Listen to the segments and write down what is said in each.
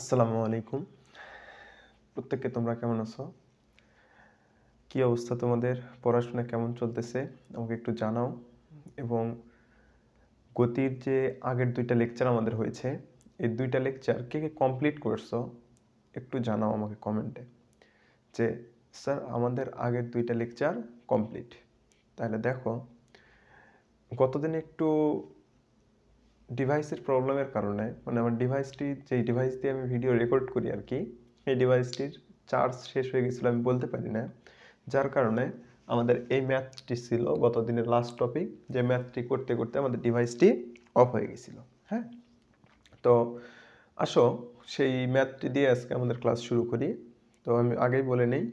আসসালামু আলাইকুম। প্রত্যেকে তোমরা কেমন আছো? কি অবস্থা তোমাদের? পড়াশোনা কেমন চলতেছে? আমাকে একটু জানাও। এবং গতির যে আগের 2টা লেকচার আমাদের হয়েছে, এই 2টা লেকচার কে কমপ্লিট করছো? একটু জানাও আমাকে কমেন্টে যে স্যার আমাদের আগের 2টা লেকচার কমপ্লিট। তাহলে দেখো, গতদিন একটু ডিভাইসের প্রবলেমের কারণে আমার ডিভাইসটি যেই ডিভাইস দিয়ে আমি ভিডিও রেকর্ড করি আর কি, এই ডিভাইসটির চার্জ শেষ হয়ে গেছিলো, আমি বলতে পারি না। যার কারণে আমাদের এই ম্যাথটি ছিল গত দিনের লাস্ট টপিক, যে ম্যাথটি করতে করতে আমাদের ডিভাইসটি অফ হয়ে গেছিলো। হ্যাঁ, তো আসো সেই ম্যাথটি দিয়ে আজকে আমাদের ক্লাস শুরু করি। তো আমি আগেই বলে নেই,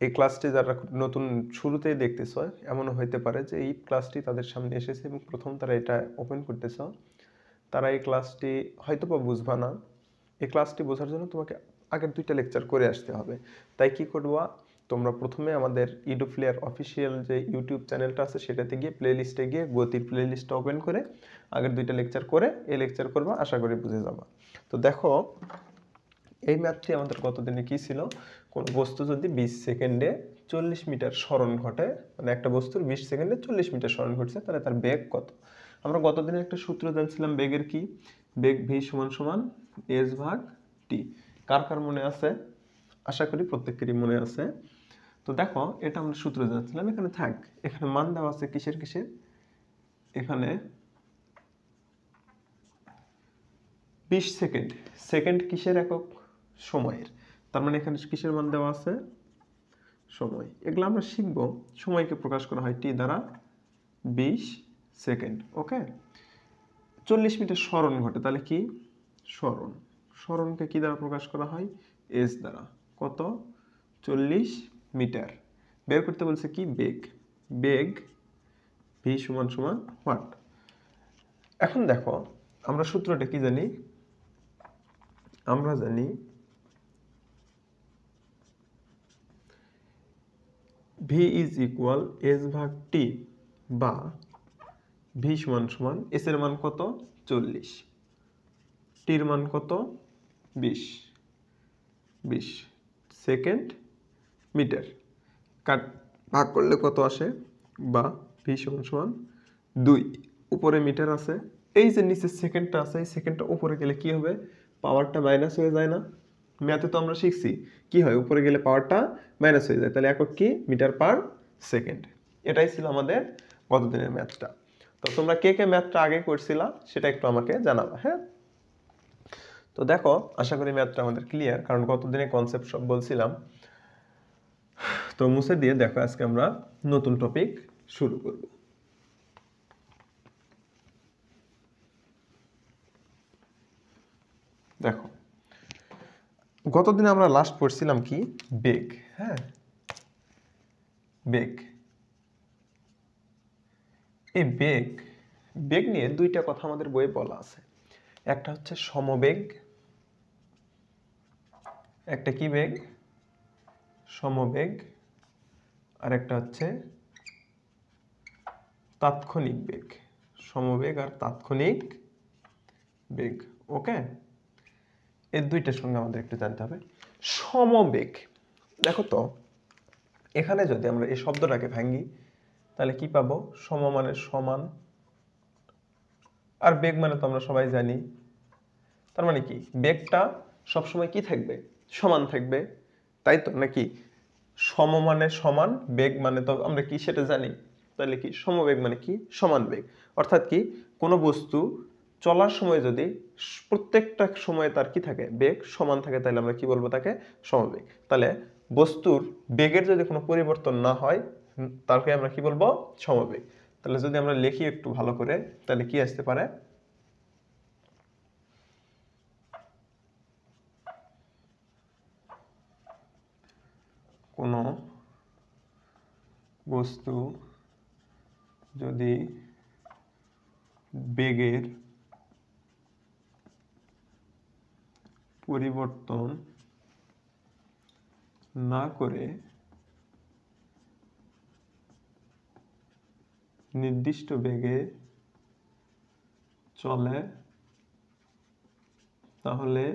এই ক্লাসটি যারা নতুন শুরুতেই দেখতেছ, এমনও হইতে পারে যে এই ক্লাসটি তাদের সামনে এসেছে এবং প্রথম তারা এটা ওপেন করতেছ, তারা এই ক্লাসটি হয়তো বা বুঝবা না। এই ক্লাসটি বোঝার জন্য তোমাকে আগের 2টা লেকচার করে আসতে হবে। তাই কি করবা, তোমরা প্রথমে আমাদের ইডুপ্লেয়ার অফিসিয়াল যে ইউটিউব চ্যানেলটা আছে সেটাতে গিয়ে প্লেলিস্টে গিয়ে গতির প্লেলিস্টটা ওপেন করে আগের 2টা লেকচার করে এই লেকচার করবা, আশা করি বুঝে যাবা। তো দেখো, এই ম্যাথটি আমাদের গতদিনে কি ছিল, কোনো বস্তু যদি 20 সেকেন্ডে 40 মিটার সরণ ঘটে, একটা বস্তুর 20 সেকেন্ডে 40 মিটার সরণ ঘটছে, তাহলে তার বেগ কত? আমরা গতদিনে একটা সূত্র জানছিলাম বেগের, কি বেগ ভি সমান সমান এস ভাগ টি। কার কার মনে আছে? আশা করি প্রত্যেকেরই মনে আছে। তো দেখো, এটা আমরা সূত্র জানছিলাম, এখানে থাক, এখানে মান দেওয়া আছে কিসের কিসের, এখানে 20 সেকেন্ড, সেকেন্ড কিসের একক? সময়ের। তার মানে এখানে কিসের মান দেওয়া আছে? সময়। এগুলো আমরা শিখবো। সময়কে প্রকাশ করা হয় টি দ্বারা, 20 সেকেন্ড। ওকে, 40 মিটার সরণ ঘটে, তাহলে কি সরণ, সরণকে কি দ্বারা প্রকাশ করা হয়? এস দ্বারা। কত? 40 মিটার। বের করতে বলছে কি? বেগ। বেগ ভি সমান সমান হোয়াট? এখন দেখো, আমরা সূত্রটা কি জানি? আমরা জানি ভি ইজ ইকুয়াল এস ভাগ টি, বা ভি সমান সমান এস এর মান কত? 40, টির মান কত? 20 সেকেন্ড মিটার। কাট ভাগ করলে কত আসে? বা ভি সমান সমান 2, উপরে মিটার আছে, এই যে নিচে সেকেন্ডটা আছে, এই সেকেন্ডটা উপরে গেলে কি হবে? পাওয়ারটা মাইনাস হয়ে যায় না? ম্যাথে তো আমরা শিখছি কি হয়, উপরে গেলে পাওয়ারটা মাইনাস হয়ে যায়, তাহলে একক কি? Metre per second. এটাই ছিল আমাদের গতদিনের ম্যাথটা। তো তোমরা কে কে ম্যাথটা আগে করছিলা সেটা একটু আমাকে জানাবা। হ্যাঁ, তো দেখো, আশা করি ম্যাথটা আমাদের ক্লিয়ার, কারণ গতদিনে কনসেপ্ট সব বলছিলাম। তো মুছে দিয়ে দেখো, আজকে আমরা নতুন টপিক শুরু করব। দেখো, গতদিন আমরা লাস্ট পড়ছিলাম কি? বেগ। হ্যাঁ, বেগ। এই বেগ, বেগ নিয়ে 2টা কথা আমাদের বইয়ে বলা আছে। একটা হচ্ছে সমবেগ, একটা কি বেগ? সমবেগ। আর একটা হচ্ছে তাৎক্ষণিক বেগ। সমবেগ আর তাৎক্ষণিক বেগ। ওকে, এই 2টার সঙ্গে আমাদের একটু জানতে হবে। সমবেগ, দেখো তো, এখানে যদি আমরা এই শব্দটাকে ভাঙি তাহলে কি পাবো? সম মানে সমান, আর বেগ মানে তো আমরা সবাই জানি। তার মানে কি, বেগটা সবসময় কি থাকবে? সমান থাকবে, তাই তো নাকি? সম মানে সমান, বেগ মানে তো আমরা কি সেটা জানি। তাহলে কি সমবেগ মানে কি? সমান বেগ। অর্থাৎ কি, কোনো বস্তু চলার সময় যদি প্রত্যেকটা সময়ে তার কি থাকে? বেগ সমান থাকে, তাহলে আমরা কি বলবো? তাকে সমবেগ। তাহলে বস্তুর বেগের যদি কোনো পরিবর্তন না হয়, তাকে আমরা কি বলবো? সমবেগ। তাহলে যদি আমরা লিখি একটু ভালো করে, তাহলে কি আসতে পারে? কোনো বস্তু যদি বেগের পরিবর্তন না করে নির্দিষ্ট বেগে চলে, তাহলে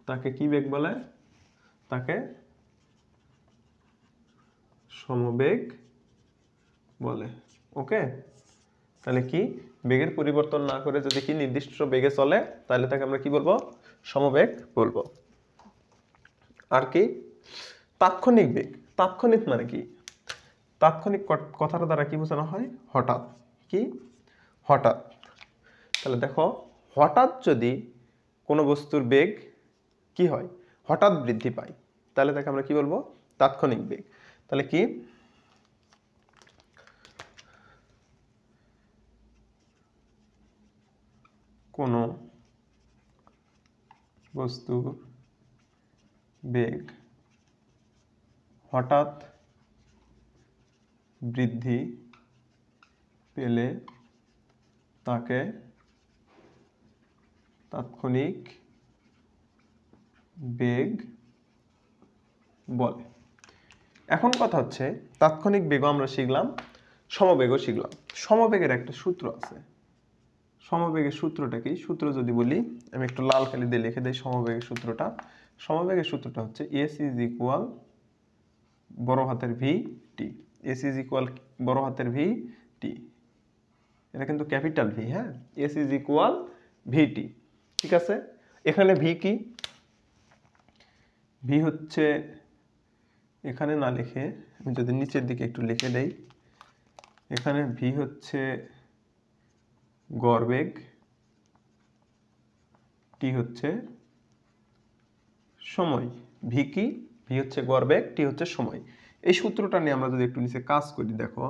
তাকে কি বেগ বলে? তাকে সমবেগ বলে। ওকে, তাহলে কি বেগের পরিবর্তন না করে যদি কি নির্দিষ্ট বেগে চলে তাহলে তাকে আমরা কি বলবো? সমবেগ বলবো। আর কি তাৎক্ষণিক বেগ। তাৎক্ষণিক মানে কি? তাৎক্ষণিক কথার দ্বারা কি বোঝানো হয়? হঠাৎ। কি? হঠাৎ। তাহলে দেখো হঠাৎ যদি কোনো বস্তুর বেগ কি হয়? হঠাৎ বৃদ্ধি পায় তাহলে তাকে আমরা কি বলবো? তাৎক্ষণিক বেগ। তাহলে কি কোনো বস্তুর বেগ হঠাৎ বৃদ্ধি পেলে তাকে তাৎক্ষণিক বেগ বলে। এখন কথা হচ্ছে তাৎক্ষণিক বেগও আমরা শিখলাম, সমবেগও শিখলাম। সমবেগের একটা সূত্র আছে। সমবেগের সূত্রটা কি? সূত্র যদি বলি আমি একটু লাল কালি দিয়ে লিখে দিই সমবেগের সূত্রটা। সমবেগের সূত্রটা হচ্ছে এস ইজ ইকুয়াল বড় হাতের V T. S is equal বড় হাতের ভি টি, এটা কিন্তু ক্যাপিটাল ভি। হ্যাঁ, S is equal V T. ঠিক আছে, এখানে ভি কি? ভি হচ্ছে, এখানে না লিখে আমি যদি নিচের দিকে একটু লিখে দেই, এখানে ভি হচ্ছে গড়বেগ, টি হচ্ছে সময়। ভি কি? ভি হচ্ছে গড়বেগ, টি হচ্ছে সময়। এই সূত্রটা নিয়ে আমরা যদি একটু নিচে কাজ করি, দেখো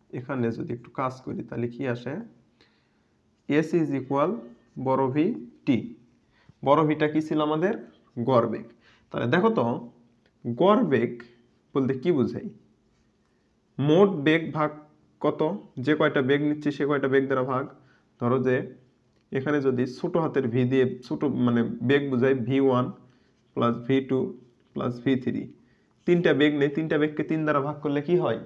এখানে যদি একটু কাজ করি তাহলে কি আসে? এস ইজ ইকুয়াল বড় ভি টি। বড় ভিটা কি ছিল আমাদের? গড়বেগ। তাহলে দেখো তো গড়বেগ বলতে কি বোঝাই? মোট বেগ ভাগ কত? যে কয়টা বেগ নিচ্ছি সে কয়টা বেগ দ্বারা ভাগ। ধরো যে এখানে যদি ছোট হাতের ভি দিয়ে ছোট মানে বেগ বোঝাই v1 plus v2 plus v3, তিনটা বেগ নেই, তিনটা বেগকে 3 দ্বারা ভাগ করলে কি হয়?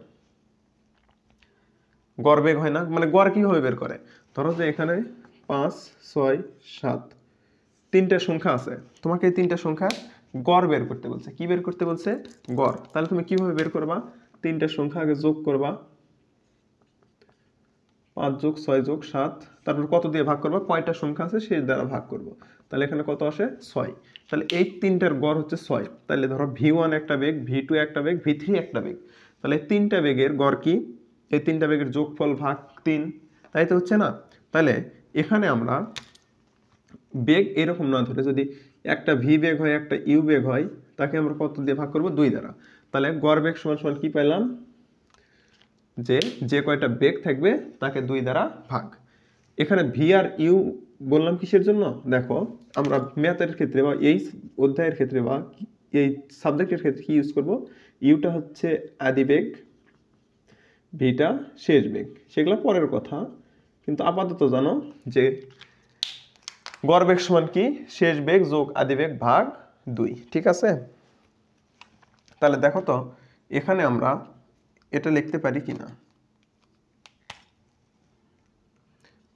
গড় বেগ হয় না? মানে গড় কিভাবে বের করে? ধরো যে এখানে 5 6 7 তিনটা সংখ্যা আছে, তোমাকে এই তিনটা সংখ্যা গড় বের করতে বলছে। কি বের করতে বলছে? গড়। তাহলে তুমি কিভাবে বের করবা? তিনটা সংখ্যা আগে যোগ করবা, 5 যোগ 6 যোগ 7, তারপর কত দিয়ে ভাগ করবা? কয়টা সংখ্যা আছে সেই দ্বারা ভাগ করব। তাহলে এখানে কত আসে? 6। তাহলে এই তিনটার গড় হচ্ছে 6। তাহলে ধরো v1 একটা বেগ, v2 একটা বেগ, v3 একটা বেগ। তাহলে এই তিনটা বেগের গড় কি? এই তিনটা বেগের যোগফল ভাগ 3, তাই তো হচ্ছে না? তাহলে এখানে আমরা বেগ এরকম না ধরে যদি একটা ভি বেগ হয় একটা ইউ বেগ হয় তাকে আমরা কত দিয়ে ভাগ করব? 2 দ্বারা। তাহলে গড় বেগ সমান সমান কি পেলাম? যে যে কয়টা বেগ থাকবে তাকে 2 দ্বারা ভাগ। এখানে ভি আর ইউ বললাম কিসের জন্য? দেখো আমরা ম্যাথের ক্ষেত্রে বা এই অধ্যায়ের ক্ষেত্রে বা এই সাবজেক্টের ক্ষেত্রে কি ইউজ করব? ইউটা হচ্ছে আদি বেগ, ভিটা শেষ বেগ, সেগুলো পরের কথা। কিন্তু আপাতত জানো যে গড় বেগ সমান কি? শেষ বেগ যোগ আদি বেগ ভাগ 2। ঠিক আছে, তাহলে দেখো তো এখানে আমরা এটা লিখতে পারি কিনা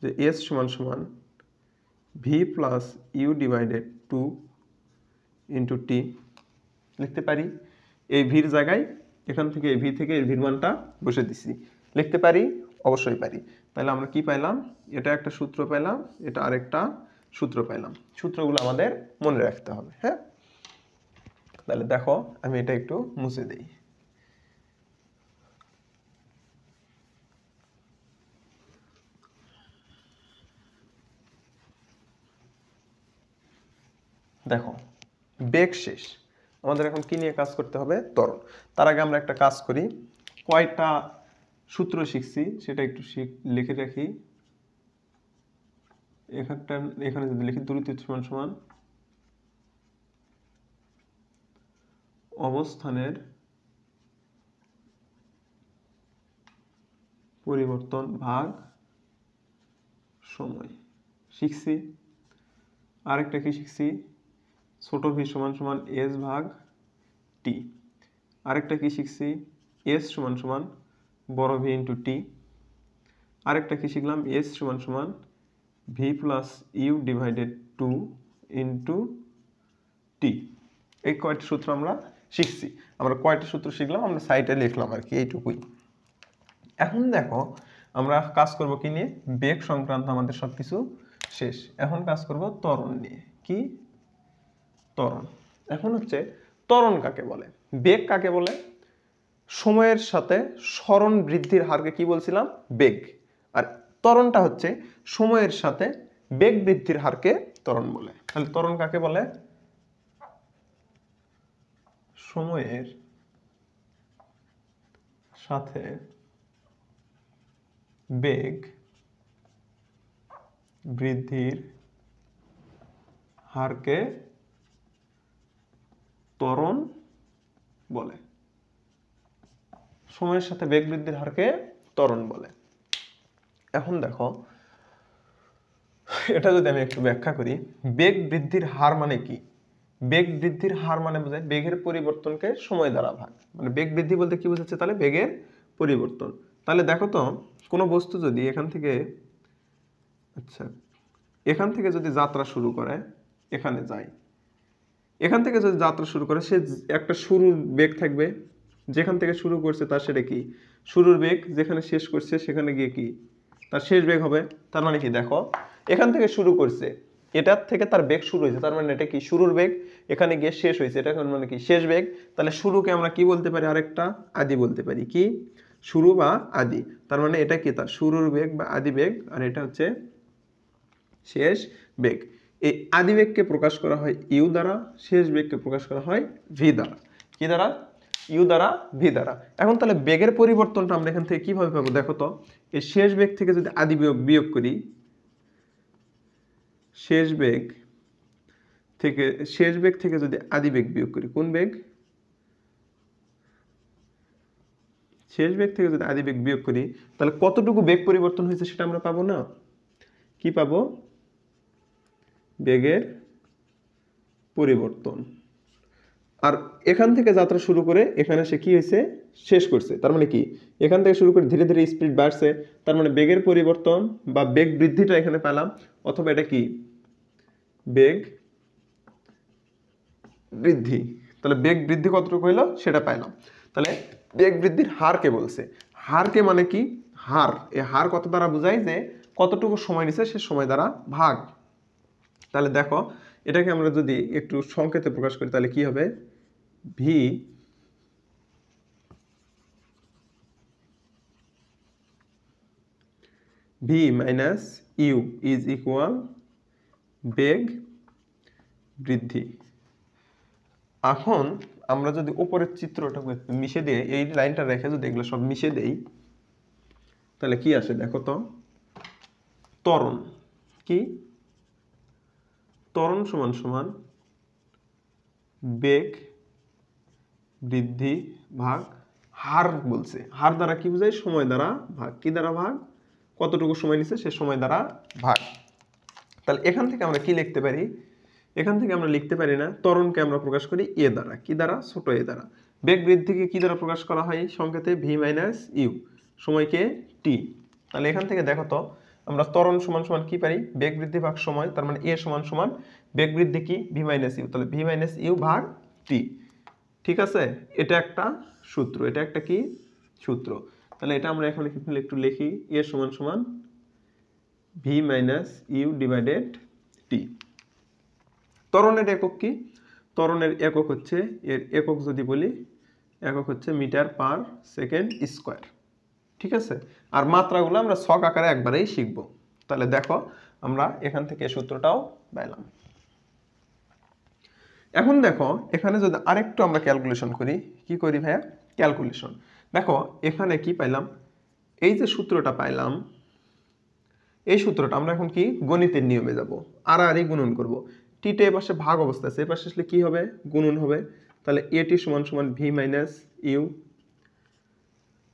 যে এস সমান সমান V plus U divided 2 into T লিখতে পারি। এই ভির জায়গায় এখান থেকে এই ভি থেকে এই ভির মানটা বসে দিছি। লিখতে পারি? অবশ্যই পারি। তাহলে আমরা কি পাইলাম? এটা একটা সূত্র পেলাম, এটা আরেকটা সূত্র পেলাম। সূত্রগুলো আমাদের মনে রাখতে হবে। হ্যাঁ, তাহলে দেখো আমি এটা একটু মুছে দেই। দেখো বেগ শেষ, আমাদের এখন কি নিয়ে কাজ করতে হবে? ত্বরণ। তার আগে আমরা একটা কাজ করি, কয়টা সূত্র শিখছি সেটা একটু লিখে রাখি। এখানে যদি লিখি দ্রুতি সমান সমান অবস্থানের পরিবর্তন ভাগ সময় শিখছি। আরেকটা কি শিখছি? ছোট ভি সমান সমান এস ভাগ টি। আরেকটা কি শিখছি? এস সমান সমান বড় ভি ইন্টু টি। আরেকটা কি শিখলাম? এস সমান সমান V plus U divided 2 into T. এই কয়টা সূত্র আমরা শিখছি। আমরা কয়টা সূত্র শিখলাম আমরা সাইডে লিখলাম আর কি, এইটুকুই। এখন দেখো আমরা কাজ করব কি নিয়ে, বেগ সংক্রান্ত আমাদের সবকিছু শেষ। এখন কাজ করব ত্বরণ নিয়ে। কি? ত্বরণ। এখন হচ্ছে ত্বরণ কাকে বলে, বেগ কাকে বলে? সময়ের সাথে সরণ বৃদ্ধির হারকে কি বলছিলাম? বেগ। আর ত্বরণটা হচ্ছে সময়ের সাথে বেগ বৃদ্ধির হারকে ত্বরণ বলে। তাহলে ত্বরণ কাকে বলে? সময়ের সাথে বেগ বৃদ্ধির হারকে ত্বরণ বলে। সময়ের সাথে বেগ বৃদ্ধির হারকে ত্বরণ বলে। এখন দেখো এটা যদি আমি একটু ব্যাখ্যা করি, বেগ বৃদ্ধির হার মানে কি? বেগ বৃদ্ধির হার মানে বোঝায় বেগের পরিবর্তনকে সময় দ্বারা ভাগ। মানে বেগ বৃদ্ধি বলতে কি বোঝাচ্ছে? তাহলে বেগের পরিবর্তন। তাহলে দেখো তো কোনো বস্তু যদি এখান থেকে এখান থেকে যদি যাত্রা শুরু করে, এখানে যায়, এখান থেকে যদি যাত্রা শুরু করে, সে একটা শুরুর বেগ থাকবে, যেখান থেকে শুরু করছে তার সেটা কি শুরুর বেগ, যেখানে শেষ করছে সেখানে গিয়ে কি তার শেষ বেগ হবে। তার মানে কি দেখো এখান থেকে শুরু করছে, এটার থেকে তার বেগ শুরু হয়েছে, তার মানে এটা কি শুরুর বেগ, এখানে গিয়ে শেষ হয়েছে, এটা মানে কি শেষ বেগ। তাহলে শুরুকে আমরা কি বলতে পারি? আরেকটা আদি বলতে পারি। কি? শুরু বা আদি। তার মানে এটা কি তার শুরুর বেগ বা আদি বেগ, আর এটা হচ্ছে শেষ বেগ। এই আদি বেগকে প্রকাশ করা হয় ইউ দ্বারা, শেষ বেগকে প্রকাশ করা হয় ভি দ্বারা। কি দ্বারা? ইউ দ্বারা, ভি দ্বারা। এখন তাহলে বেগের পরিবর্তনটা আমরা এখান থেকে কিভাবে পাবো? দেখো তো এই শেষ বেগ থেকে যদি আদি বিয়োগ করি, শেষ বেগ থেকে যদি আদি বেগ বিয়োগ করি, কোন বেগ? শেষ বেগ থেকে যদি আদি বেগ বিয়োগ করি, তাহলে কতটুকু বেগ পরিবর্তন হয়েছে সেটা আমরা পাবো না? কি পাবো? বেগের পরিবর্তন। আর এখান থেকে যাত্রা শুরু করে এখানে সে কি হয়েছে? শেষ করছে। তার মানে কি এখান থেকে শুরু করে ধীরে ধীরে স্পিড বাড়ছে, তার মানে বেগের পরিবর্তন বা বেগ বৃদ্ধিটা এখানে পেলাম। অথবা এটা কি বেগ বৃদ্ধি। তাহলে বেগ বৃদ্ধি কতটুকু হইলো সেটা পাইলাম। তাহলে বেগ বৃদ্ধির হারকে বলছে। হারকে মানে কি? হার। এই হার কত দ্বারা বোঝায়? যে কতটুকু সময় নিছে সে সময় দ্বারা ভাগ। তাহলে দেখো এটাকে আমরা যদি একটু সংকেতে প্রকাশ করি তাহলে কি হবে? V V minus U is equal বেগ বৃদ্ধি। এখন আমরা যদি উপরের চিত্রটা মিশে দিয়ে এই লাইনটা রেখে যদি এগুলো সব মিশে দেই তাহলে কি আসে দেখো তো? ত্বরণ। কি? ত্বরণ সমান সমান বেগ বৃদ্ধি ভাগ হার বলছে। হার দ্বারা কি বোঝায়? সময় দ্বারা ভাগ। কি দ্বারা ভাগ? কতটুকু সময় নিচ্ছে সে সময় দ্বারা ভাগ। তাহলে এখান থেকে আমরা কি লিখতে পারি? এখান থেকে আমরা লিখতে পারি না, ত্বরণকে আমরা প্রকাশ করি এ দ্বারা। কি দ্বারা? ছোট এ দ্বারা। বেগ বৃদ্ধিকে কি দ্বারা প্রকাশ করা হয়? সংকেতে ভি মাইনাস ইউ, সময়কে টি। তাহলে এখান থেকে দেখো তো আমরা ত্বরণ সমান সমান কি পারি? বেগ বৃদ্ধি ভাগ সময়, তার মানে এ সমান সমান বেগ বৃদ্ধি কি? V minus U. তাহলে ভি মাইনাস ইউ ভাগ টি। ঠিক আছে, এটা একটা সূত্র, এটা একটা কি সূত্র। তাহলে এটা আমরা এখন একটু লিখি, এ সমান সমান ভি মাইনাস ইউ ডিভাইডেড টি। ত্বরণের একক কি? ত্বরণের একক হচ্ছে, এর একক যদি বলি, একক হচ্ছে মিটার পার সেকেন্ড স্কোয়ার। ঠিক আছে, আর মাত্রাগুলো আমরা ছক আকারে একবারেই শিখবো। তাহলে দেখো আমরা এখান থেকে সূত্রটাও পাইলাম। এখন দেখো এখানে যদি আরেকটু আমরা ক্যালকুলেশন করি, কি করি ভাইয়া? ক্যালকুলেশন। দেখো এখানে কি পাইলাম? এই যে সূত্রটা পাইলাম, এই সূত্রটা আমরা এখন কি গণিতের নিয়মে যাব, আর গুণন করব। টিটা এ পাশে ভাগ অবস্থা আছে, এ পাশে আসলে কি হবে? গুণন হবে। তাহলে এটি সমান সমান ভি মাইনাস ইউ,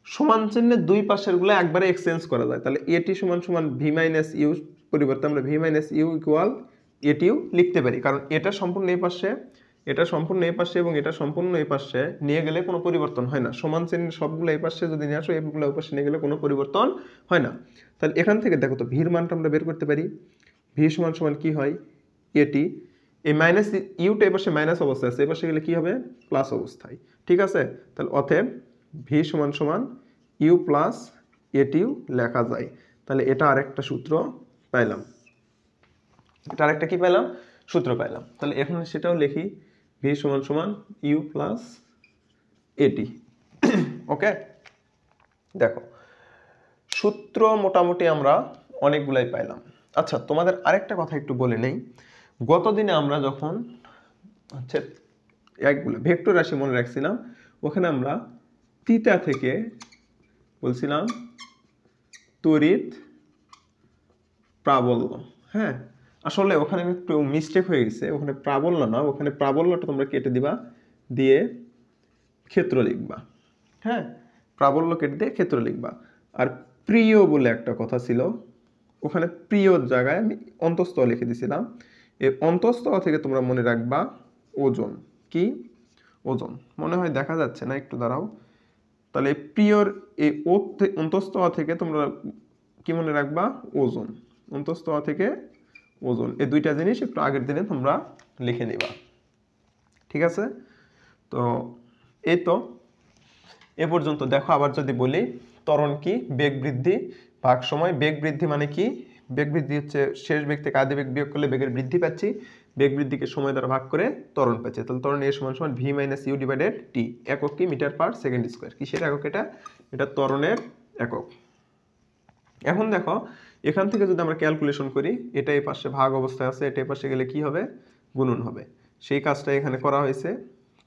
সমান চিহ্নের দুই পাশের গুলো একবারে এক্সচেঞ্জ করা যায়। তাহলে এটি সমান সমান ভি মাইনাস ইউ পরিবর্তে আমরা ভি মাইনাস ইউ ইকুয়াল এটিও লিখতে পারি, কারণ এটা সম্পূর্ণ এই পাশে, এটা সম্পূর্ণ এই পাশে এবং এটা সম্পূর্ণ এই পাশে নিয়ে গেলে কোনো পরিবর্তন হয় না। সমান চিহ্নের সবগুলো এই পাশে যদি নিয়ে আসো, এগুলো ওই পাশে নিয়ে গেলে কোনো পরিবর্তন হয় না। তাহলে এখান থেকে দেখো তো ভির মানটা আমরা বের করতে পারি। ভি সমান সমান কি হয়? এটি এই মাইনাস ইউটা এপাশে মাইনাস অবস্থায় আছে, এপাশে গেলে কি হবে প্লাস অবস্থায়। ঠিক আছে, তাহলে অতএব ভি সমান সমান ইউ প্লাস এটিও লেখা যায়। তাহলে এটা আরেকটা সূত্র পাইলাম, এটা আরেকটা কি পাইলাম সূত্র পাইলাম। তাহলে এখন সেটাও লিখি, ভি সমান সমান ইউ প্লাস এটি। ওকে, দেখো সূত্র মোটামুটি আমরা অনেকগুলাই পাইলাম। আচ্ছা, তোমাদের আরেকটা কথা একটু বলে নেই, গত দিনে আমরা যখন হচ্ছে একগুলো ভেক্টর রাশি মনে রাখছিলাম, ওখানে আমরা থিটা থেকে বলছিলাম তড়িৎ প্রাবল্য। হ্যাঁ, আসলে ওখানে একটু মিস্টেক হয়ে গেছে, ওখানে প্রাবল্য না, ওখানে প্রাবল্যটা তোমরা কেটে দিবা, দিয়ে ক্ষেত্র লিখবা। হ্যাঁ, প্রাবল্য কেটে দিয়ে ক্ষেত্র লিখবা। আর প্রিয় বলে একটা কথা ছিল, ওখানে প্রিয়র জায়গায় আমি অন্তঃস্থ লিখে দিয়েছিলাম। এই অন্তঃস্থ থেকে তোমরা মনে রাখবা ওজন। কি ওজন, মনে হয় দেখা যাচ্ছে না, একটু দাঁড়াও। তাহলে প্রিয়র এই অন্তঃস্থ থেকে তোমরা কি মনে রাখবা ওজন, অন্তঃস্থ থেকে ওজন, এই দুইটা জিনিস একটু আগের দিনে তোমরা লিখে নিবা। ঠিক আছে, তো এই তো এ পর্যন্ত। দেখো আবার যদি বলি, ত্বরণ কি, বেগ বৃদ্ধি ভাগ সময়। বেগ বৃদ্ধি মানে কি, বেগ বৃদ্ধি হচ্ছে শেষ বেগ থেকে আদি বেগ বিয়োগ করলে বেগের বৃদ্ধি পাচ্ছি, বেগ বৃদ্ধিকে সময় দ্বারা ভাগ করে ত্বরণ পাচ্ছি। তাহলে ত্বরণ এ সমান সমান ভি মাইনাস ইউ ডিভাইডেড টি। একক কি মিটার পার সেকেন্ড স্কোয়ার। কিসের একক এটা, এটা ত্বরণের একক। এখন দেখো এখান থেকে যদি আমরা ক্যালকুলেশন করি, এটা এই পাশে ভাগ অবস্থায় আছে, এটা এই পাশে গেলে কি হবে গুণন হবে। সেই কাজটা এখানে করা হয়েছে,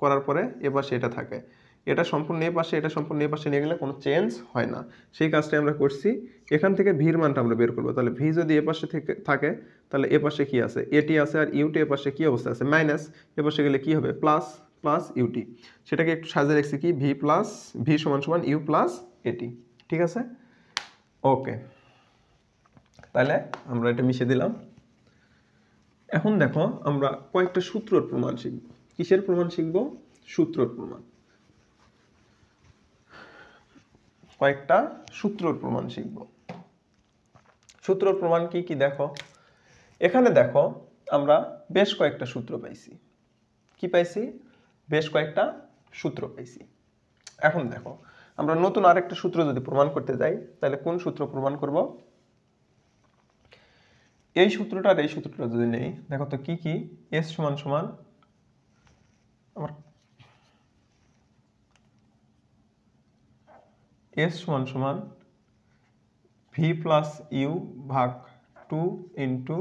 করার পরে এ পাশে এটা থাকে, এটা সম্পূর্ণ এ পাশে, এটা সম্পূর্ণ এ পাশে নিয়ে গেলে কোনো চেঞ্জ হয় না। সেই কাজটাই আমরা করছি। এখান থেকে ভির মানটা আমরা বের করবো। তাহলে ভি যদি এ পাশে থেকে থাকে, তাহলে এ পাশে কি আছে এটি আছে, আর ইউটি এ পাশে কি অবস্থা আছে মাইনাস, এ পাশে গেলে কি হবে প্লাস, প্লাস ইউটি। সেটাকে একটু সাজিয়ে রাখছি কি, ভি প্লাস ভি সমান সমান ইউ প্লাস এটি। ঠিক আছে, ওকে, তাহলে আমরা এটা মিশিয়ে দিলাম। এখন দেখো আমরা কয়েকটা সূত্রর প্রমাণ শিখব। কিসের প্রমাণ শিখব, সূত্রর প্রমাণ। কয়েকটা সূত্রর প্রমাণ শিখব। সূত্রর প্রমাণ কি কি দেখো, এখানে দেখো আমরা বেশ কয়েকটা সূত্র পাইছি। কি পাইছি, বেশ কয়েকটা সূত্র পাইছি। এখন দেখো আমরা নতুন আরেকটা সূত্র যদি প্রমাণ করতে যাই, তাহলে কোন সূত্র প্রমাণ করব, এই সূত্রটা আর এই সূত্রটা যদি নেই, দেখো তো কি কি, এস সমান সমান আমার এস সমান সমান ভি প্লাস ইউ ভাগ 2 ইন্টু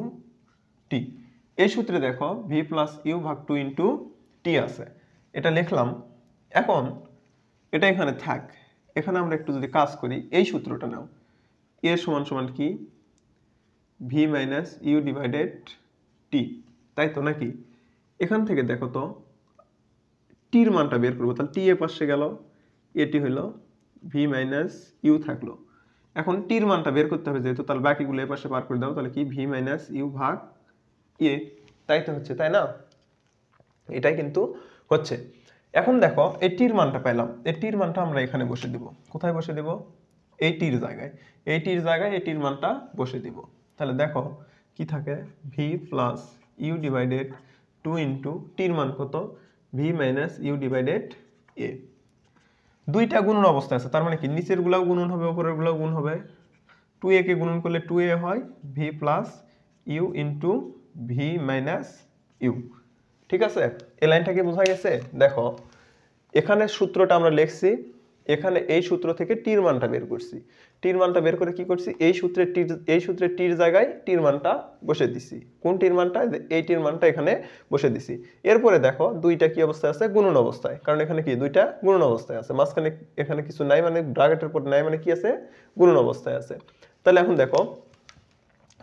টি। এই সূত্রে দেখো ভি প্লাস ইউ ভাগ 2 ইন্টু টি আছে, এটা লিখলাম। এখন এটা এখানে থাক, এখানে আমরা একটু যদি কাজ করি, এই সূত্রটা নাও, এ সমান সমান কি ভি মাইনাস ইউ ডিভাইডেড টি, তাই তো নাকি। এখান থেকে দেখো তো টির মানটা বের করবো, তাহলে টি এ পাশে গেল, এটি হইল ভি মাইনাস ইউ থাকলো। এখন টির মানটা বের করতে হবে যেহেতু, তাহলে বাকিগুলো এ পাশে পার করে দাও, তাহলে কি ভি মাইনাস ইউ ভাগ এ, তাই তো হচ্ছে, তাই না, এটাই কিন্তু হচ্ছে। এখন দেখো এই টির মানটা পেলাম, এই টির মানটা আমরা এখানে বসে দিব। কোথায় বসে দিব, এই টির জায়গায়, এই টির জায়গায় এই টির মানটা বসে দিব। তাহলে দেখো কি থাকে, V plus U divided 2 into টির মান কত, V minus U divided A. দুইটা গুণন অবস্থায় আছে, তার মানে কি নিচের গুলাও গুণন হবে, উপরের গুলাও গুণ হবে। 2a কে গুণন করলে 2a হয়, V plus U into V minus U. ঠিক আছে, এই লাইনটা কি বোঝা গেছে। দেখো এখানে সূত্রটা আমরা লিখছি, এখানে এই সূত্র থেকে টির মানটা বের করছি, টির মানটা বের করে কি করছি, এই সূত্রের টির জায়গায় টির মানটা বসে দিছি। কোন টির মানটা, এই টির মানটা এখানে বসে দিছি। এরপরে দেখো দুইটা কি অবস্থায় আছে, গুণন অবস্থায়, কারণ এখানে কি দুইটা গুণন অবস্থায় আছে, মাঝখানে এখানে কিছু নাই, মানে ব্র্যাকেটের পর নাই, মানে কি আছে গুণন অবস্থায় আছে। তাহলে এখন দেখো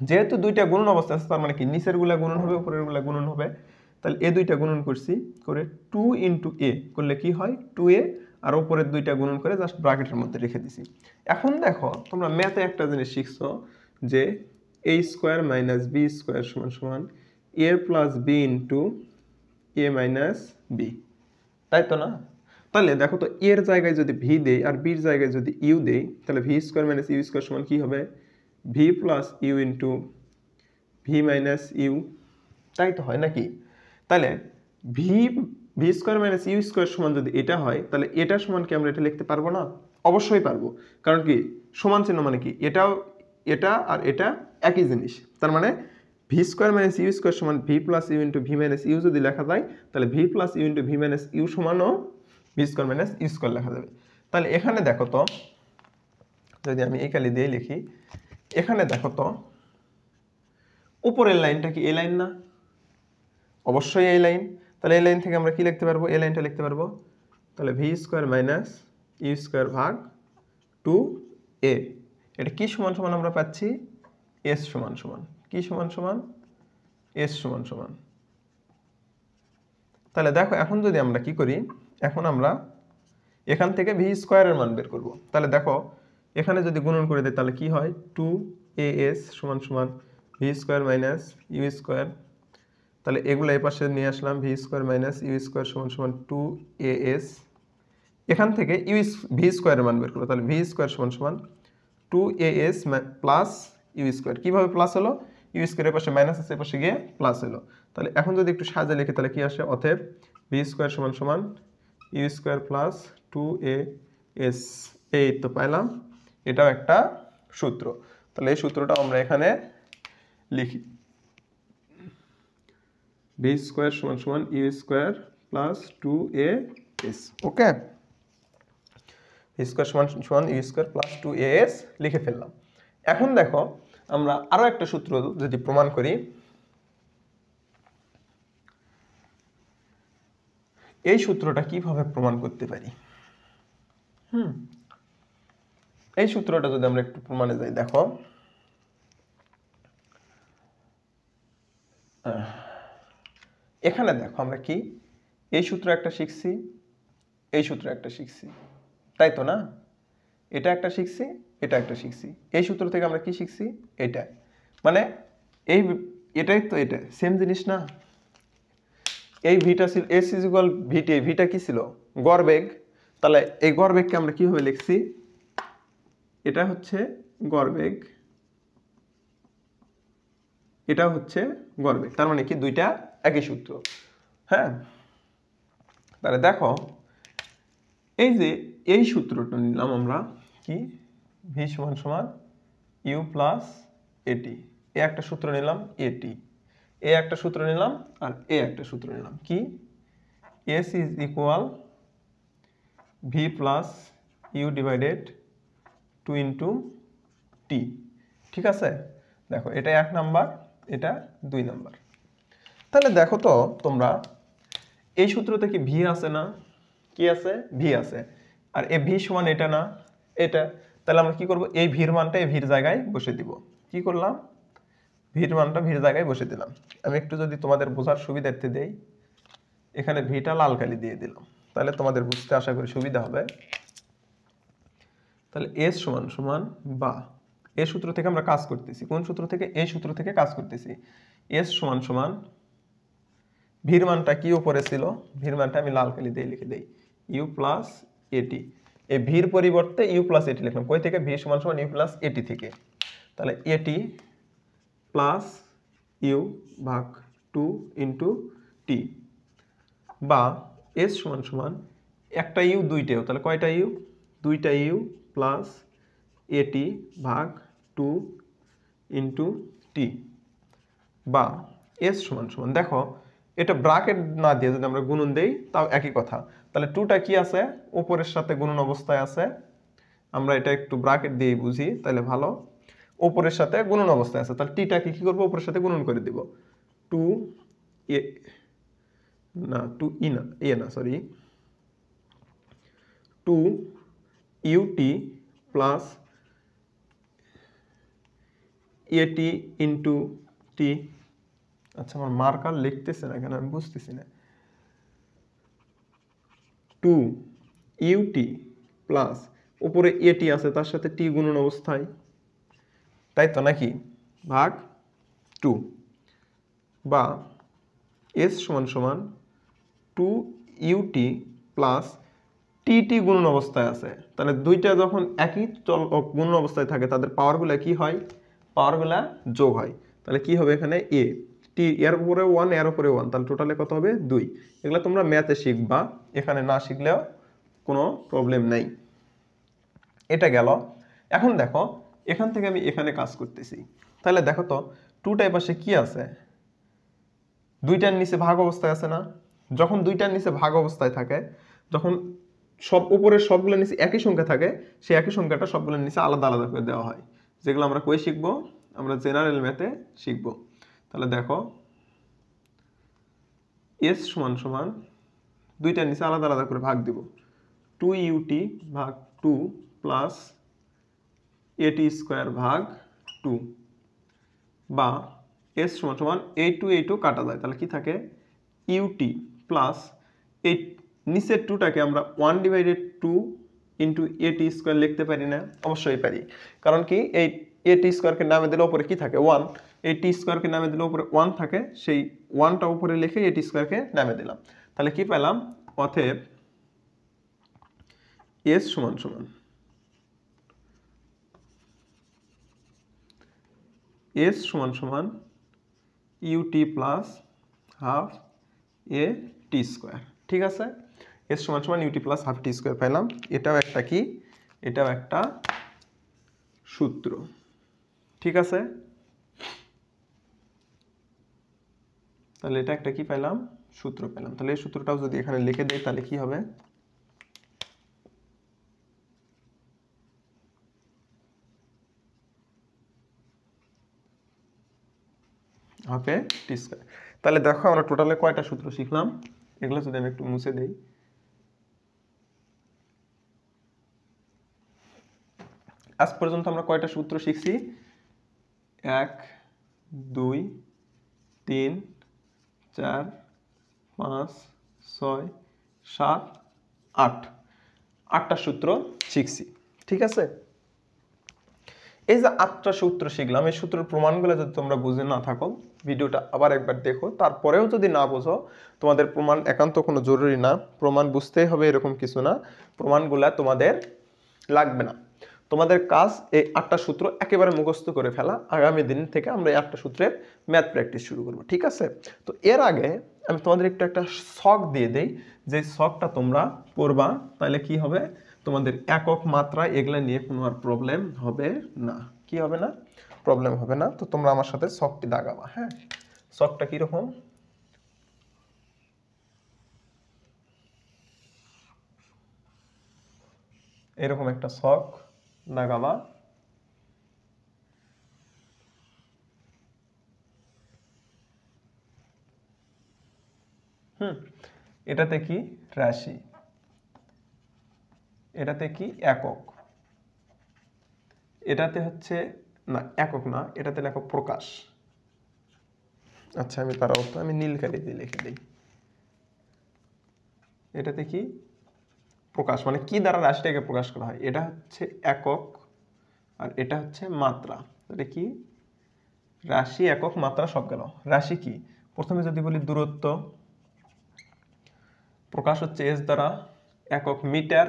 যেহেতু দুইটা গুণন অবস্থায় আছে, তার মানে কি নিচের গুলা গুণন হবে, উপরের গুলা গুণন হবে। তাহলে এ দুইটা গুণন করছি করে 2 ইন্টু এ করলে কি হয় 2a, আর উপরের দুইটা গুণন করে জাস্ট ব্র্যাকেটের মধ্যে রেখে দিছি। এখন দেখো তোমরা ম্যাথে একটা জিনিস শিখছো যে a square minus B square সমান সমান a plus B into A minus B, তাই তো না। তাহলে দেখো তো এর জায়গায় যদি ভি দেই আর বির জায়গায় যদি ইউ দেই, তাহলে V square minus U square সমান কি হবে, V plus U into V minus U, তাই তো হয় নাকি। তাহলে V V square minus U square সমান যদি এটা হয় তাহলে এটা সমান কি আমরা এটা লিখতে পারবো না? অবশ্যই পারবো। কারণ কি সমান চিহ্ন মানে কি এটাও এটা আর এটা একই জিনিস। তার মানে V square minus U square সমান V plus U into V minus U যদি লেখা যায় তাহলে V plus U into V minus U সমানও V square minus U square লেখা যাবে। তাহলে এখানে দেখো তো যদি আমি এই কালি দিয়ে লিখি, এখানে দেখো তো উপরের লাইনটা কি এই লাইন না? অবশ্যই এই লাইন। তাহলে এই লাইন থেকে আমরা কি লিখতে পারবো? এই লাইনটা লিখতে পারবো। তাহলে V square minus U square ভাগ 2a, এটা কি সমান সমান আমরা পাচ্ছি? এস সমান সমান কি সমান সমান? এস সমান সমান। তাহলে দেখো এখন যদি আমরা কি করি, এখন আমরা এখান থেকে ভি স্কোয়ারের মান বের করব। তাহলে দেখো এখানে যদি গুণন করে দেয় তাহলে কি হয়? 2as সমান সমান V square minus U square. তাহলে এগুলো এই পাশে নিয়ে আসলাম, V square minus U square সমান সমান 2as। এখান থেকে ভি স্কোয়ারের মান বের করবো। তাহলে ভি স্কোয়ার সমান সমান 2as প্লাস ইউ স্কোয়ার। কীভাবে প্লাস হলো? ইউ স্কোয়ারের পাশে মাইনাস আছে, পাশে গিয়ে প্লাস হলো। তাহলে এখন যদি একটু সাজা লিখি তাহলে কি আসে? অতএব ভি স্কোয়ার সমান সমান ইউ স্কোয়ার প্লাস 2as। এই তো পাইলাম, এটাও একটা সূত্র। তাহলে এই সূত্রটা আমরা এখানে লিখি, ভি স্কোয়ার সমান সমান U square plus 2as। Okay, V square সমান সমান ইউ স্কোয়ার প্লাস 2as লিখে ফেললাম। এখন দেখো আমরা আরো একটা সূত্র যদি প্রমাণ করি, এই সূত্রটা কিভাবে প্রমাণ করতে পারি? এই সূত্রটা যদি আমরা একটু প্রমাণে যাই, দেখো এখানে দেখো আমরা কি এই সূত্র একটা শিখছি, এই সূত্র একটা শিখছি, তাই তো না? এটা একটা শিখছি, এটা একটা শিখছি। এই সূত্র থেকে আমরা কি শিখছি? এটা মানে এটাই তো, এটা সেম জিনিস না? এই ভিটা ছিল এস ইজ ইকুয়াল ভিটি, ভিটা কি ছিল? গড় বেগ। তাহলে এই গড় বেগকে আমরা কিভাবে লিখছি? এটা হচ্ছে গড় বেগ, এটা হচ্ছে গড় বেগ। তার মানে কি দুইটা একই সূত্র। হ্যাঁ, তাহলে দেখো এই যে এই সূত্রটা নিলাম আমরা কি, ভি সমান সমান ইউ প্লাস এটি, এ একটা সূত্র নিলাম, এটি এ একটা সূত্র নিলাম, আর এ একটা সূত্র নিলাম কি, S is equal V plus U divided 2 into T. ঠিক আছে, দেখো এটা 1 নাম্বার, এটা 2 নাম্বার। তাহলে দেখো তো তোমরা এই সূত্রতে কি ভি আছে না? কি আছে? ভি আছে। আর এ ভি সমান এটা না, এটা। তাহলে আমরা কি করব? এই ভির মানটা এই ভির জায়গায় বসে দিব। কি করলাম? ভির মানটা ভির জায়গায় বসে দিলাম। আমি একটু যদি তোমাদের বোঝার সুবিধার্থে দেই, এখানে ভিটা লাল কালি দিয়ে দিলাম, তাহলে তোমাদের বুঝতে আশা করি সুবিধা হবে। তাহলে এস সমান সমান, বা এই সূত্র থেকে আমরা কাজ করতেছি। কোন সূত্র থেকে? এই সূত্র থেকে কাজ করতেছি। এস সমান সমান ভির মানটা কি উপরে ছিল? ভির মানটা আমি লাল কালি দিয়ে লিখে দেই, ইউ প্লাস এটি। এই ভির পরিবর্তে ইউ প্লাস এটি লিখলাম। কই থেকে? ভি সমান সমান ইউ প্লাস এটি থেকে। তাহলে এটি প্লাস ইউ ভাগ 2 ইন্টু টি, বা এস সমান সমান একটা ইউ দুইটা ইউ, তাহলে কয়টা ইউ? দুইটা ইউ প্লাস এটি ভাগ 2 ইন্টু টি, বা এস সমান সমান, দেখো এটা ব্র্যাকেট না দিয়ে যদি আমরা গুণন দেই তাও একই কথা। তাহলে 2টা কি আছে? উপরের সাথে গুণন অবস্থায় আছে। আমরা এটা একটু ব্র্যাকেট দিয়ে বুঝি তাহলে ভালো। উপরের সাথে গুণন অবস্থায় আছে, তাহলে টিটাকে কি করবো? উপরের সাথে গুণন করে দিব। 2 এ না 2 ই না, এ না সরি, 2 ইউটি প্লাস এটি ইন্টু টি। আচ্ছা, আমার মার্কার লিখতেছে না কেন আমি বুঝতেছি না। 2 ইউটি প্লাস উপরে এটি আছে, তার সাথে টি গুণন অবস্থায়, তাই তো নাকি? ভাগ 2, বা এস সমান সমান 2 ইউটি প্লাস টি গুণন অবস্থায় আছে। তাহলে দুইটা যখন একই গুণন অবস্থায় থাকে তাদের পাওয়ারগুলো কি হয়? পাওয়ারগুলা যোগ হয়। তাহলে কি হবে এখানে? এ টি এর উপরে 1 এর উপরে 1, তাহলে টোটালে কত হবে 2। এগুলো তোমরা ম্যাথে শিখবা, এখানে না শিখলেও কোনো প্রবলেম নাই। এটা গেল। এখন দেখো এখান থেকে আমি এখানে কাজ করতেছি, তাহলে দেখো তো 2 টার পাশে কি আছে, 2টার নিচে ভাগ অবস্থায় আছে না? যখন 2টার নিচে ভাগ অবস্থায় থাকে, যখন সব উপরের সবগুলোর নিচে একই সংখ্যা থাকে, সেই একই সংখ্যাটা সবগুলোর নিচে আলাদা আলাদা করে দেওয়া হয়, যেগুলো আমরা কই শিখবো, আমরা জেনারেল ম্যাথে শিখবো। তাহলে দেখো এস সমান সমান 2টার নিচে আলাদা আলাদা করে ভাগ দিব, 2ut ভাগ 2 প্লাস at স্কোয়ার ভাগ 2, বা এস সমান সমান এই টু কাটা যায়, তাহলে কি থাকে ut প্লাস এই নিচের 2টাকে আমরা 1/2 ইন্টু at স্কোয়ার লিখতে পারি না? অবশ্যই পারি, কারণ কি এই at স্কোয়ারকে নামে দিলে উপরে কি থাকে 1, এই t স্কোয়ারকে নামে দিলে উপরে 1 থাকে, সেই 1টা উপরে লিখে at স্কোয়ারকে নামে দিলাম, তাহলে কি পেলাম, অতএব s সমান সমান s সমান সমান ut প্লাস হাফ এ টি স্কোয়ার। ঠিক আছে, s সমান সমান ut প্লাস হাফ টি স্কোয়ার পেলাম। এটাও একটা কি, এটাও একটা সূত্র। ঠিক আছে, তাহলে এটা একটা কি পেলাম, সূত্র পেলাম। তাহলে এই সূত্রটাও যদি এখানে লিখে দেই তাহলে কি হবে, হাফে টি স্কোয়ার। তাহলে দেখো আমরা টোটালে কয়টা সূত্র শিখলাম, এগুলো যদি আমি একটু মুছে দেই, আজ পর্যন্ত আমরা কয়টা সূত্র শিখছি, 1 2 3 4 5 6 7 8, 8টা সূত্র শিখছি। ঠিক আছে, এই যে 8টা সূত্র শিখলাম, এই সূত্রের প্রমাণগুলো যদি তোমরা বুঝে না থাকো, ভিডিওটা আবার একবার দেখো, তারপরেও যদি না বোঝো, তোমাদের প্রমাণ একান্ত কোনো জরুরি না, প্রমাণ বুঝতেই হবে এরকম কিছু না, প্রমাণগুলা তোমাদের লাগবে না, তোমাদের কাজ এই 8টা সূত্র একেবারে মুখস্থ করে ফেলা। আগামী দিন থেকে আমরা এই 8টা সূত্রের ম্যাথ প্র্যাকটিস শুরু করব। ঠিক আছে, তো এর আগে আমি তোমাদের একটু একটা ছক দিয়ে দেই, যে ছকটা তোমরা পড়বা, তাহলে কি হবে, তোমাদের একক মাত্রা এগুলা নিয়ে কোনো আর প্রবলেম হবে না। কি হবে না, প্রবলেম হবে না। তো তোমরা আমার সাথে ছকটি দাগাবা। হ্যাঁ, ছকটা কিরকম, এরকম একটা ছক দাগাবা। এটাতে কি রাশি, এটাতে কি একক, এটাতে হচ্ছে না একক না, এটাতে লেখো প্রকাশ। আচ্ছা আমি তার অর্থ আমি নীল কালি দিয়ে লিখে দিই, এটাতে কি প্রকাশ, মানে কি দ্বারা রাশিটাকে প্রকাশ করা হয়, এটা হচ্ছে একক আর এটা হচ্ছে মাত্রা। এটা কি রাশি, একক, মাত্রা সব গেল। রাশি কি, প্রথমে যদি বলি দূরত্ব, প্রকাশ হচ্ছে এস দ্বারা, একক মিটার,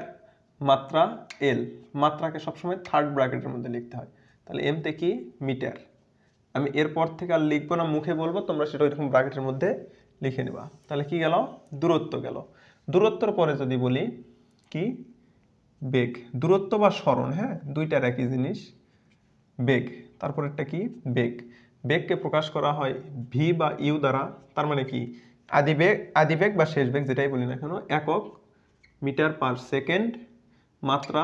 মাত্রা এল, মাত্রাকে সবসময় থার্ড ব্র্যাকেটের মধ্যে লিখতে হয়, তাহলে এমতে কি মিটার। আমি এরপর থেকে আর লিখবো না, মুখে বলবো, তোমরা সেটা ওইরকম ব্র্যাকেটের মধ্যে লিখে নেবা। তাহলে কি গেল, দূরত্ব গেল। দূরত্বর পরে যদি বলি কি বেগ, দূরত্ব বা সরণ, হ্যাঁ দুইটার একই জিনিস, বেগ। তারপরেরটা কি বেগ, বেগকে প্রকাশ করা হয় ভি বা ইউ দ্বারা, তার মানে কি আদিবেগ বা শেষ বেগ যেটাই বলি না কেন, একক মিটার পার সেকেন্ড, মাত্রা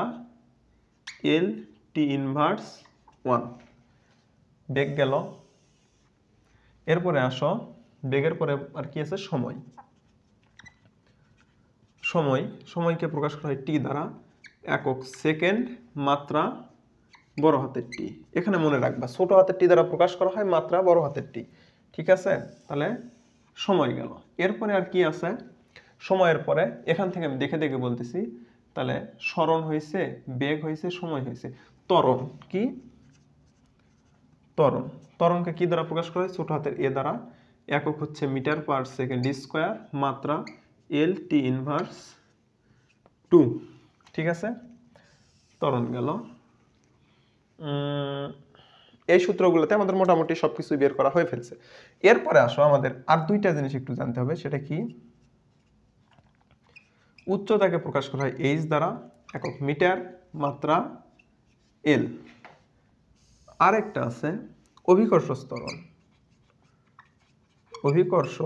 এল টি ইনভার্স 1, বেগ গেল। এরপরে আসো, বেগের পরে আর কি আছে, সময়। সময়কে প্রকাশ করা হয় টি দ্বারা, একক সেকেন্ড, মাত্রা বড় হাতের টি। এখানে মনে রাখবা ছোট হাতের টি দ্বারা প্রকাশ করা হয়, মাত্রা বড় হাতের টি। ঠিক আছে, তাহলে সময় গেল। এরপরে আর কি আছে, সময়ের পরে এখান থেকে আমি দেখে দেখে বলতেছি, তাহলে সরণ হয়েছে, বেগ হয়েছে, সময় হয়েছে। ত্বরণ কি, ত্বরণকে কি দ্বারা প্রকাশ করা হয়, ছোট হাতের এ দ্বারা, একক হচ্ছে মিটার পার সেকেন্ড স্কোয়ার, মাত্রা এল টি ইনভার্স 2। ঠিক আছে, ত্বরণ গেল। এই সূত্রগুলোতে আমাদের মোটামুটি সবকিছু বের করা হয়ে ফেলছে। এরপরে আসো আমাদের আর দুইটা জিনিস একটু জানতে হবে, সেটা কি? উচ্চতাকে প্রকাশ করা হয় এইচ দ্বারা, একক মিটার, মাত্রা এল। আরেকটা আছে অভিকর্ষ ত্বরণ। অভিকর্ষ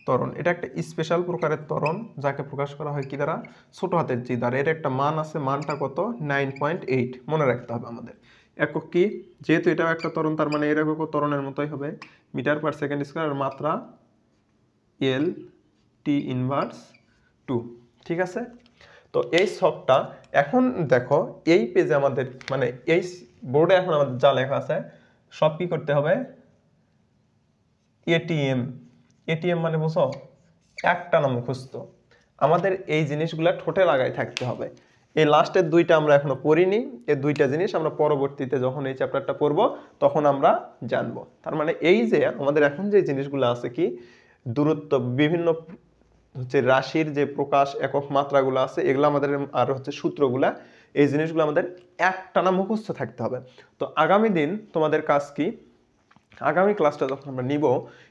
ত্বরণ এটা একটা স্পেশাল প্রকারের ত্বরণ, যাকে প্রকাশ করা হয় কি দ্বারা? ছোট হাতের জি দ্বারা। এর একটা মান আছে, মানটা কত? 9.8 মনে রাখতে হবে আমাদের। একক কি? যেহেতু এটা একটা ত্বরণ, তার মানে এর একক ত্বরণের মতোই হবে, মিটার পার সেকেন্ড স্কয়ার। আর মাত্রা এল টি ইনভার্স 2। ঠিক আছে? তো এই সবটা এখন দেখো এই পেজে আমাদের মানে এই বোর্ডে এখন আমাদের যা লেখা আছে সব কি করতে হবে? এটিএম। এটিএম মানে বুঝো? একটানা মুখস্থ। আমাদের এই জিনিসগুলা ঠোঁটে লাগাই থাকতে হবে। এই লাস্টের দুইটা আমরা এখনো পড়িনি, এই দুইটা জিনিস আমরা পরবর্তীতে যখন এই চ্যাপ্টারটা পড়বো তখন আমরা জানবো। তার মানে এই যে আমাদের এখন যে জিনিসগুলো আছে কি, দূরত্ব, বিভিন্ন হচ্ছে রাশির যে প্রকাশ একক মাত্রাগুলো আছে এগুলো আমাদের, আর হচ্ছে সূত্রগুলা, এই জিনিসগুলো আমাদের একটানা মুখস্থ থাকতে হবে। তো আগামী দিন তোমাদের কাজ কি? আগামী ক্লাসটা যখন আমরা নিব,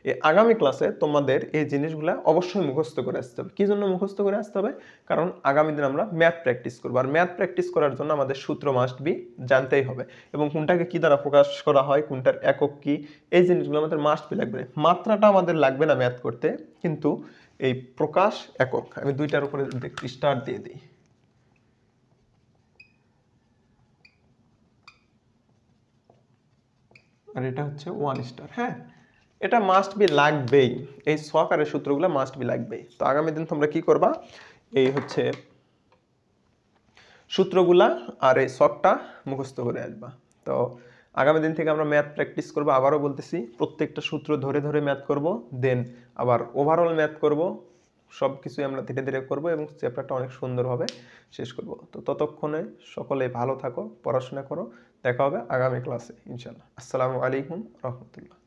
এই আগামী ক্লাসে তোমাদের এই জিনিসগুলো অবশ্যই মুখস্থ করে আসতে হবে। কি জন্য মুখস্থ করে আসতে হবে? কারণ আগামী দিন আমরা ম্যাথ প্র্যাকটিস করবো, আর ম্যাথ প্র্যাকটিস করার জন্য আমাদের সূত্র মাস্ট বি জানতেই হবে, এবং কোনটাকে কি দ্বারা প্রকাশ করা হয়, কোনটার একক কি, এই জিনিসগুলো আমাদের মাস্ট বি লাগবে। মাত্রাটা আমাদের লাগবে না ম্যাথ করতে, কিন্তু এই প্রকাশ একক আমি দুইটার উপরে স্টার দিয়ে দিই। আর এটা হচ্ছে 1 স্টার। হ্যাঁ, এটা মাস্ট বি লাগবেই, এই সহকারের সূত্রগুলো মাস্ট বি লাগবেই। তো আগামী দিন তোমরা কি করবা? এই হচ্ছে সূত্রগুলা আর এই শখটা মুখস্থ করে আসবা। তো আগামী দিন থেকে আমরা ম্যাথ প্র্যাকটিস করবো। আবারও বলতেছি, প্রত্যেকটা সূত্র ধরে ধরে ম্যাথ করব, দেন আবার ওভারঅল ম্যাথ করব। সব কিছুই আমরা ধীরে ধীরে করব এবং চ্যাপ্টারটা অনেক সুন্দরভাবে শেষ করব। তো ততক্ষণে সকলে ভালো থাকো, পড়াশোনা করো। দেখা হবে আগামী ক্লাসে ইনশাল্লাহ। আসসালামু আলাইকুম রহমতুল্লাহ।